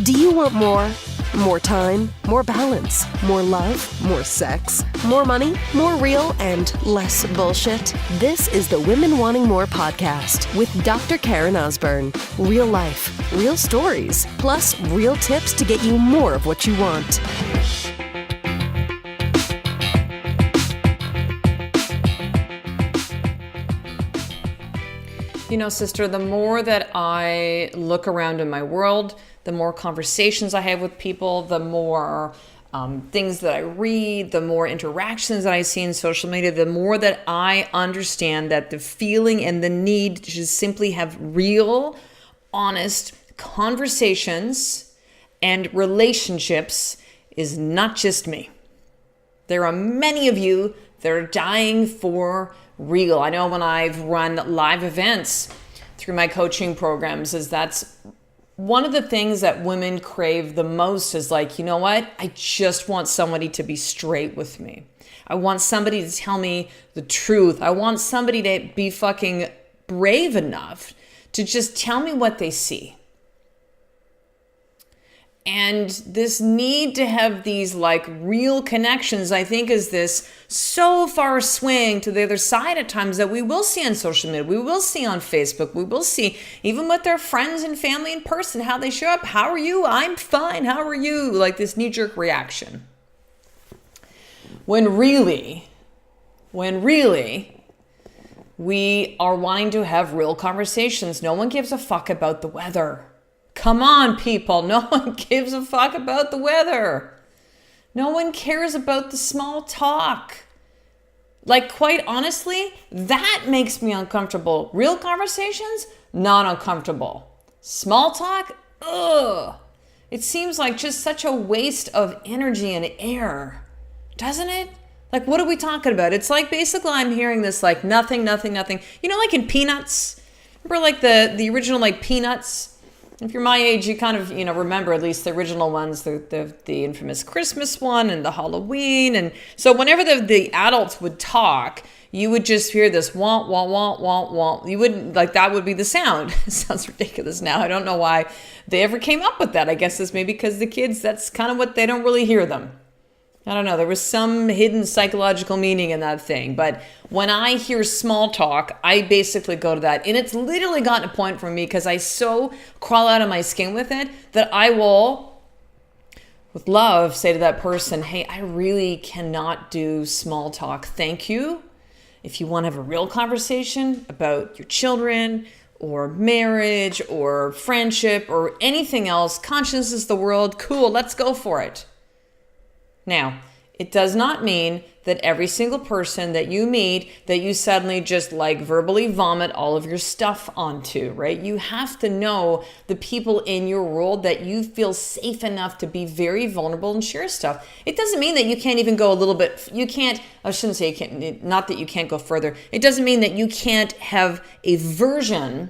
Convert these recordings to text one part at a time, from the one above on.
Do you want more? More time, more balance, more love, more sex, more money, more real, and less bullshit? This is the Women Wanting More podcast with Dr. Karen Osborne. Real life, real stories, plus real tips to get you more of what you want. You know, sister, the more that I look around in my world, the more conversations I have with people, the more things that I read, the more interactions that I see in social media, the more that I understand that the feeling and the need to just simply have real, honest conversations and relationships is not just me. There are many of you that are dying for real. I know when I've run live events through my coaching programs, that's one of the things that women crave the most is like, you know what? I just want somebody to be straight with me. I want somebody to tell me the truth. I want somebody to be fucking brave enough to just tell me what they see. And this need to have these like real connections, I think, is this so far swing to the other side at times that we will see on social media. We will see on Facebook. We will see even with their friends and family in person, how they show up. How are you? I'm fine. How are you? Like this knee-jerk reaction. When really, we are wanting to have real conversations. No one gives a fuck about the weather. Come on, people. No one gives a fuck about the weather. No one cares about the small talk. Like, quite honestly, that makes me uncomfortable. Real conversations, not uncomfortable. Small talk, ugh. It seems like just such a waste of energy and air, doesn't it? Like, what are we talking about? It's like basically I'm hearing this like nothing. You know, like in Peanuts? Remember like the original like Peanuts? If you're my age, you kind of, you know, remember at least the original ones, the infamous Christmas one and the Halloween. And so whenever the adults would talk, you would just hear this womp, womp, womp, womp, womp. You wouldn't, like, that would be the sound. It sounds ridiculous now. I don't know why they ever came up with that. I guess it's maybe because the kids, that's kind of what, they don't really hear them. I don't know. There was some hidden psychological meaning in that thing. But when I hear small talk, I basically go to that. And it's literally gotten a point for me because I so crawl out of my skin with it that I will, with love, say to that person, hey, I really cannot do small talk. Thank you. If you want to have a real conversation about your children or marriage or friendship or anything else, conscience is the world. Cool. Let's go for it. Now, it does not mean that every single person that you meet, that you suddenly just like verbally vomit all of your stuff onto, right? You have to know the people in your world that you feel safe enough to be very vulnerable and share stuff. It doesn't mean that you can't even go a little bit, I shouldn't say you can't, not that you can't go further. It doesn't mean that you can't have a version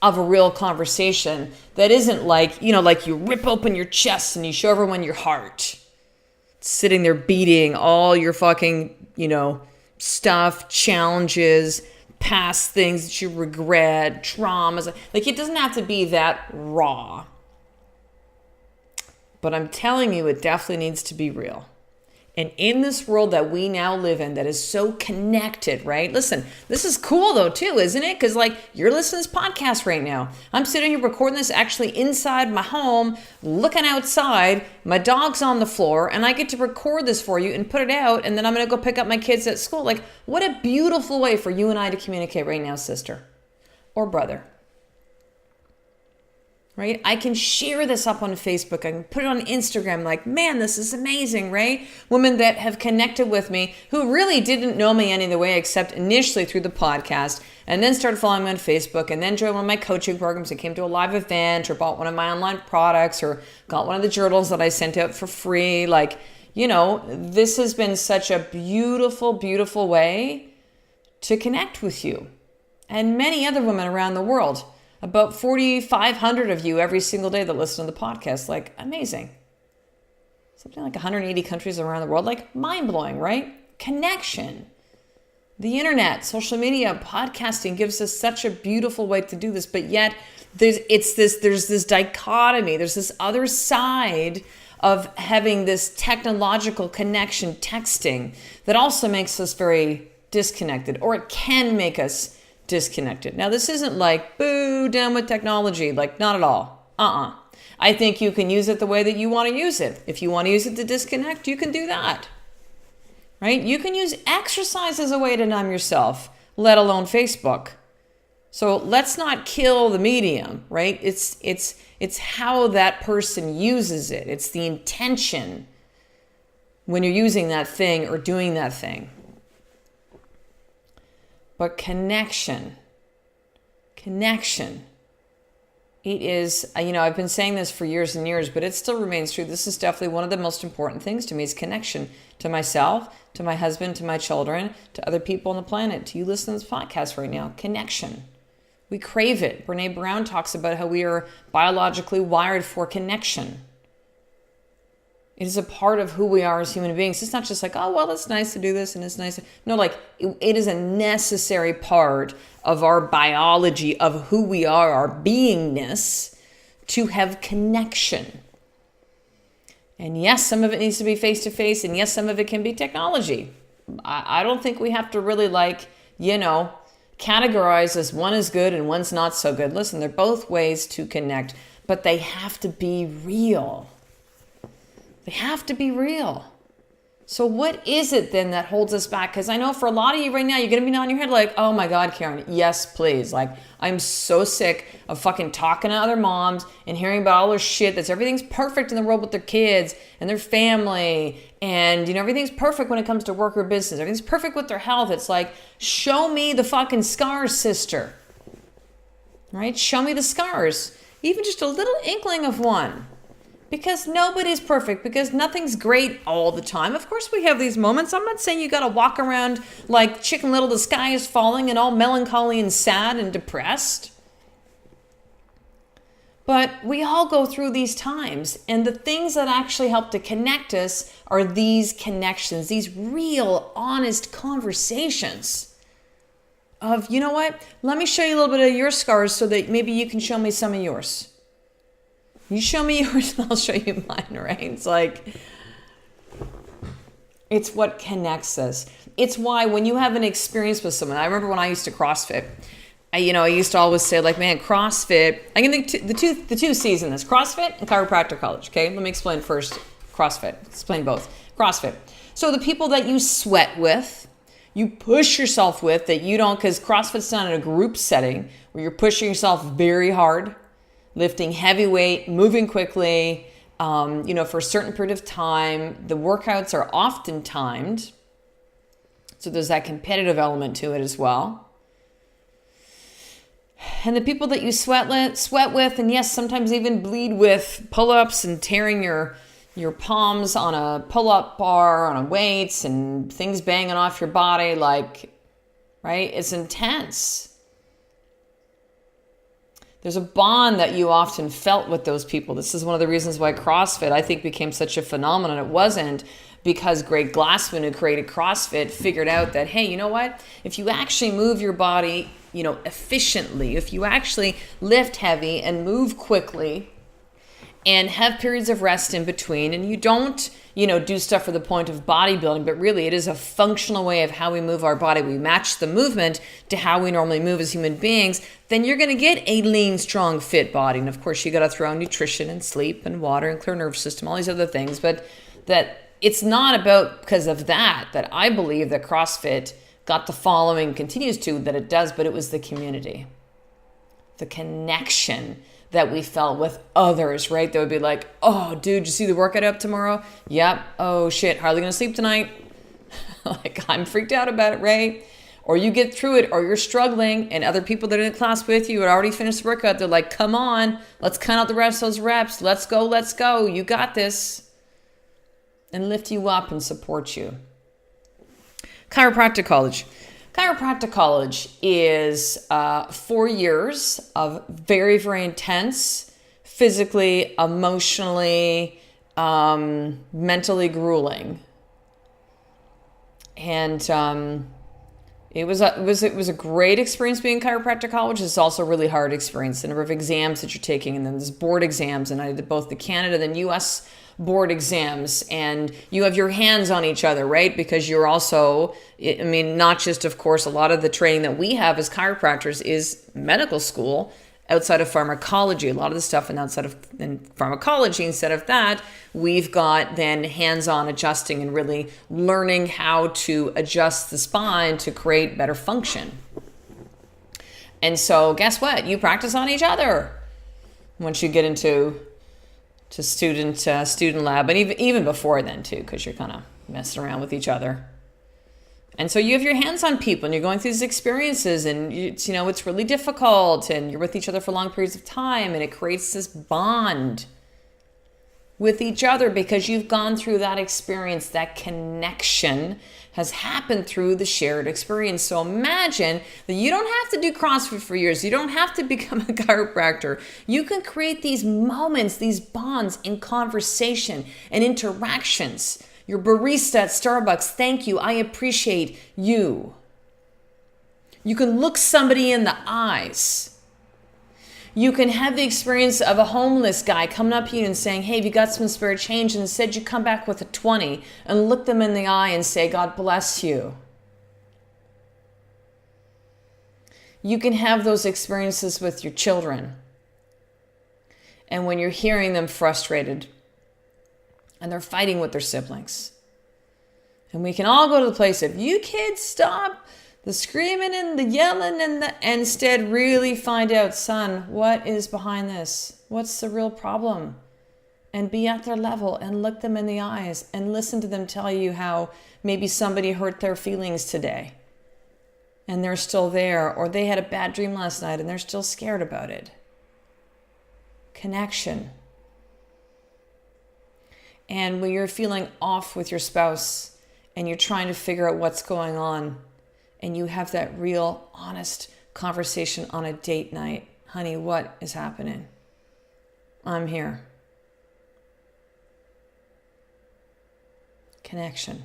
of a real conversation that isn't like, you know, like you rip open your chest and you show everyone your heart. Sitting there beating all your fucking, you know, stuff, challenges, past things that you regret, traumas. Like, it doesn't have to be that raw. But I'm telling you, it definitely needs to be real. And in this world that we now live in that is so connected, right? Listen, this is cool though too, isn't it? Because like you're listening to this podcast right now. I'm sitting here recording this actually inside my home, looking outside. My dog's on the floor and I get to record this for you and put it out. And then I'm going to go pick up my kids at school. Like, what a beautiful way for you and I to communicate right now, sister or brother. Right? I can share this up on Facebook. I can put it on Instagram like, man, this is amazing, right? Women that have connected with me who really didn't know me any other way except initially through the podcast and then started following me on Facebook and then joined one of my coaching programs and came to a live event or bought one of my online products or got one of the journals that I sent out for free. Like, you know, this has been such a beautiful, beautiful way to connect with you and many other women around the world. About 4,500 of you every single day that listen to the podcast. Like, amazing. Something like 180 countries around the world. Like, mind-blowing, right? Connection. The internet, social media, podcasting gives us such a beautiful way to do this. But yet, there's this dichotomy, there's this other side of having this technological connection, texting, that also makes us very disconnected, or it can make us disconnected. Now, this isn't like, boo, down with technology, like not at all. I think you can use it the way that you want to use it. If you want to use it to disconnect, you can do that, right? You can use exercise as a way to numb yourself, let alone Facebook. So let's not kill the medium, right? It's how that person uses it. It's the intention when you're using that thing or doing that thing. But connection, it is, I've been saying this for years and years, but it still remains true. This is definitely one of the most important things to me, is connection to myself, to my husband, to my children, to other people on the planet, to you listening to this podcast right now. Connection. We crave it. Brene Brown talks about how we are biologically wired for connection. It is a part of who we are as human beings. It's not just like, oh, well, it's nice to do this and it's nice. No, like it is a necessary part of our biology, of who we are, our beingness, to have connection. And yes, some of it needs to be face-to-face, and yes, some of it can be technology. I don't think we have to really categorize as one is good and one's not so good. Listen, they're both ways to connect, but they have to be real. They have to be real. So what is it then that holds us back? Because I know for a lot of you right now, you're going to be nodding your head like, oh my God, Karen, yes, please. Like, I'm so sick of fucking talking to other moms and hearing about all their shit that's everything's perfect in the world with their kids and their family. And, everything's perfect when it comes to work or business. Everything's perfect with their health. It's like, show me the fucking scars, sister. Right? Show me the scars. Even just a little inkling of one. Because nobody's perfect, because nothing's great all the time. Of course we have these moments. I'm not saying you got to walk around like Chicken Little, the sky is falling, and all melancholy and sad and depressed. But we all go through these times, and the things that actually help to connect us are these connections, these real, honest conversations of, you know what, let me show you a little bit of your scars so that maybe you can show me some of yours. You show me yours and I'll show you mine, right? It's like, it's what connects us. It's why when you have an experience with someone, I remember when I used to CrossFit, I used to always say like, man, CrossFit, I can think the two C's in this, CrossFit and chiropractic college, okay? Let me explain first CrossFit, explain both. CrossFit. So the people that you sweat with, you push yourself with, that you don't, because CrossFit's done in a group setting where you're pushing yourself very hard, lifting heavy weight, moving quickly, for a certain period of time. The workouts are often timed. So there's that competitive element to it as well. And the people that you sweat with, and yes, sometimes even bleed with pull-ups and tearing your palms on a pull-up bar, on a weights, and things banging off your body, like, right? It's intense. There's a bond that you often felt with those people. This is one of the reasons why CrossFit, I think, became such a phenomenon. It wasn't because Greg Glassman, who created CrossFit, figured out that, hey, you know what? If you actually move your body, efficiently, if you actually lift heavy and move quickly and have periods of rest in between, and you don't, do stuff for the point of bodybuilding, but really it is a functional way of how we move our body. We match the movement to how we normally move as human beings, then you're going to get a lean, strong, fit body. And of course, you got to throw in nutrition and sleep and water and clear nervous system, all these other things. But that it's not about because of that I believe that CrossFit got the following, continues to, that it does, but it was the community, the connection that we felt with others, right? They would be like, oh, dude, you see the workout up tomorrow? Yep. Oh, shit, hardly gonna sleep tonight. Like, I'm freaked out about it, right? Or you get through it, or you're struggling, and other people that are in the class with you had already finished the workout. They're like, come on, let's count out the rest of those reps. Let's go. You got this. And lift you up and support you. Chiropractic college. Chiropractic college is 4 years of very, very intense, physically, emotionally, mentally grueling. And It was a great experience being in chiropractic college. It's also a really hard experience. The number of exams that you're taking, and then there's board exams, and I did both the Canada and US board exams, and you have your hands on each other, right? Because you're also, I mean, not just, of course, a lot of the training that we have as chiropractors is medical school outside of pharmacology. A lot of the stuff and outside of pharmacology, instead of that, we've got then hands-on adjusting and really learning how to adjust the spine to create better function. And so guess what? You practice on each other once you get into student lab, and even before then too, because you're kind of messing around with each other. And so you have your hands on people, and you're going through these experiences, and it's really difficult, and you're with each other for long periods of time, and it creates this bond with each other because you've gone through that experience. That connection has happened through the shared experience. So imagine that you don't have to do CrossFit for years. You don't have to become a chiropractor. You can create these moments, these bonds in conversation and interactions. Your barista at Starbucks, thank you, I appreciate you. You can look somebody in the eyes. You can have the experience of a homeless guy coming up to you and saying, hey, have you got some spare change? And instead you come back with a 20 and look them in the eye and say, God bless you. You can have those experiences with your children. And when you're hearing them frustrated and they're fighting with their siblings. And we can all go to the place of, you kids, stop the screaming and the yelling, and instead really find out, son, what is behind this? What's the real problem? And be at their level and look them in the eyes and listen to them tell you how maybe somebody hurt their feelings today and they're still there, or they had a bad dream last night and they're still scared about it. Connection. And when you're feeling off with your spouse and you're trying to figure out what's going on, and you have that real, honest conversation on a date night. Honey, what is happening? I'm here. Connection.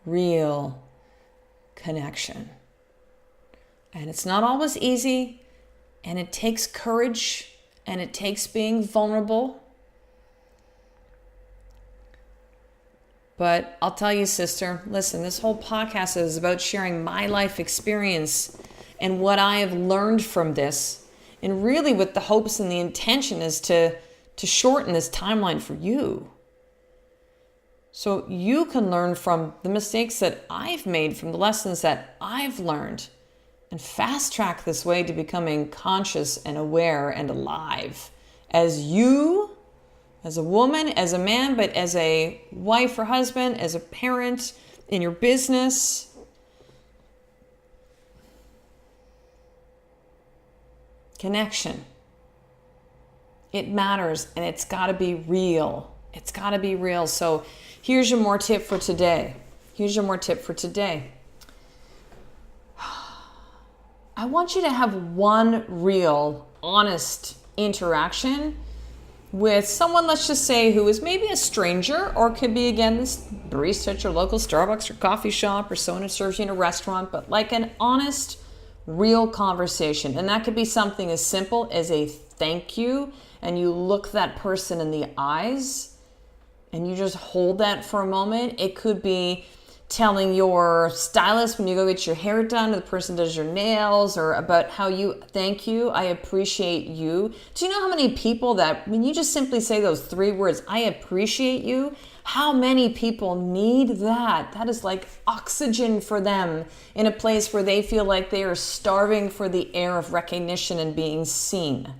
Real connection. And it's not always easy, and it takes courage, and it takes being vulnerable. But I'll tell you, sister, listen, this whole podcast is about sharing my life experience and what I have learned from this. And really with the hopes and the intention is to shorten this timeline for you. So you can learn from the mistakes that I've made, from the lessons that I've learned, and fast track this way to becoming conscious and aware and alive as you, as a woman, as a man, but as a wife or husband, as a parent, in your business. Connection. It matters, and it's got to be real. It's got to be real. So here's your more tip for today. I want you to have one real, honest interaction with someone, let's just say, who is maybe a stranger, or could be, again, this barista at your local Starbucks or coffee shop, or someone who serves you in a restaurant, but like an honest, real conversation. And that could be something as simple as a thank you, and you look that person in the eyes and you just hold that for a moment. It could be telling your stylist when you go get your hair done, or the person does your nails, or about how you thank you, I appreciate you. Do you know how many people that when you just simply say those 3 words, I appreciate you, how many people need that? That is like oxygen for them in a place where they feel like they are starving for the air of recognition and being seen.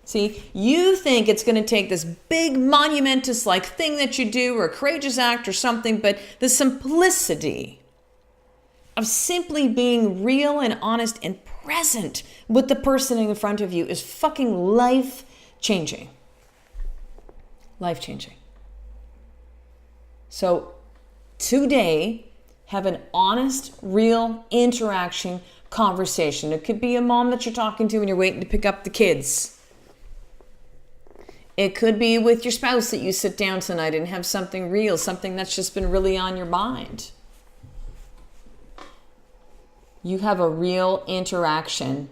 See, you think it's going to take this big monumentous like thing that you do, or a courageous act or something, but the simplicity of simply being real and honest and present with the person in front of you is fucking life-changing. Life-changing. So today, have an honest, real interaction, conversation. It could be a mom that you're talking to when you're waiting to pick up the kids. It could be with your spouse that you sit down tonight and have something real, something that's just been really on your mind. you have a real interaction.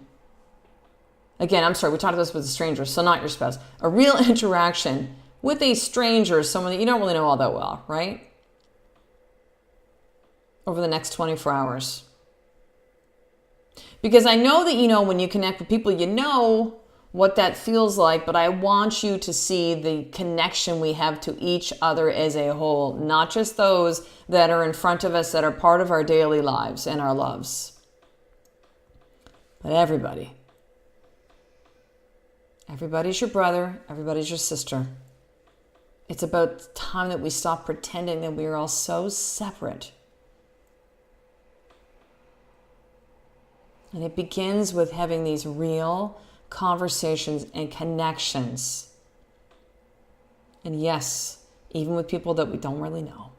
Again, I'm sorry, we talked about this with a stranger, so not your spouse. A real interaction with a stranger, someone that you don't really know all that well, right? Over the next 24 hours. Because I know that, when you connect with people, you know what that feels like, but I want you to see the connection we have to each other as a whole, not just those that are in front of us that are part of our daily lives and our loves, but everybody. Everybody's your brother, everybody's your sister. It's about time that we stop pretending that we are all so separate. And it begins with having these real conversations and connections. And yes, even with people that we don't really know.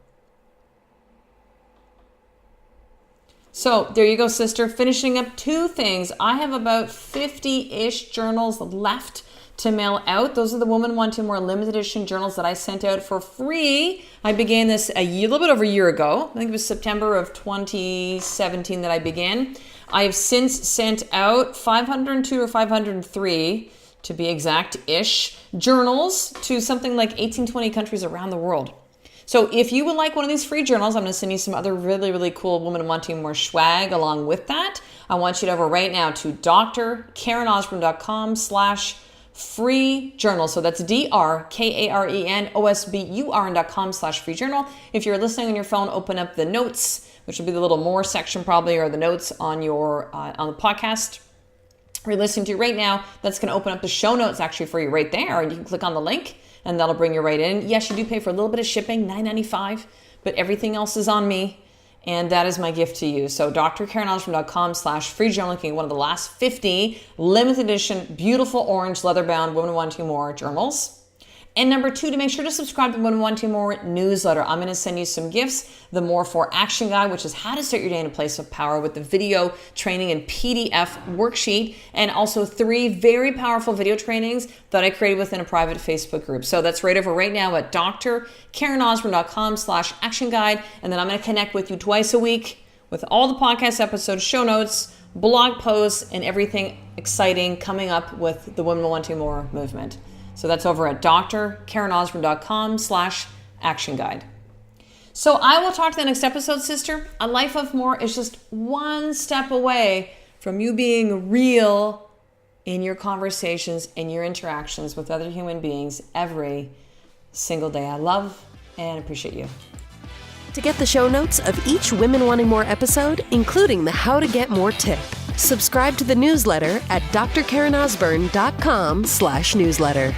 So there you go, sister. Finishing up 2 things. I have about 50-ish journals left to mail out. Those are the Woman Wanting More limited edition journals that I sent out for free. I began this a little bit over a year ago. I think it was September of 2017 that I began. I have since sent out 502 or 503, to be exact-ish, journals to something like 18, 20 countries around the world. So if you would like one of these free journals, I'm going to send you some other really, really cool Woman Wanting More swag along with that. I want you to over right now to drkarenosborn.com/free journal. So that's drkarenosbur.com/free journal. If you're listening on your phone, open up the notes, which will be the little more section probably, or the notes on your on the podcast we're listening to right now. That's going to open up the show notes actually for you right there, and you can click on the link and that'll bring you right in. Yes, you do pay for a little bit of shipping, $9.95, but everything else is on me, and that is my gift to you. So drkarenosborn.com/free journal, looking at one of the last 50 limited edition, beautiful orange leather-bound Women Wanting More journals. And number 2, to make sure to subscribe to Women Wanting More newsletter. I'm going to send you some gifts. The More for Action Guide, which is how to start your day in a place of power, with the video training and PDF worksheet, and also 3 very powerful video trainings that I created within a private Facebook group. So that's right over right now at drkarenosborn.com/action guide. And then I'm going to connect with you twice a week with all the podcast episodes, show notes, blog posts, and everything exciting coming up with the Women Wanting More movement. So that's over at drkarenosborn.com/action guide. So I will talk to the next episode, sister. A life of more is just one step away from you being real in your conversations and your interactions with other human beings every single day. I love and appreciate you. To get the show notes of each Women Wanting More episode, including the How to Get More tip, subscribe to the newsletter at drkarenosborn.com/newsletter.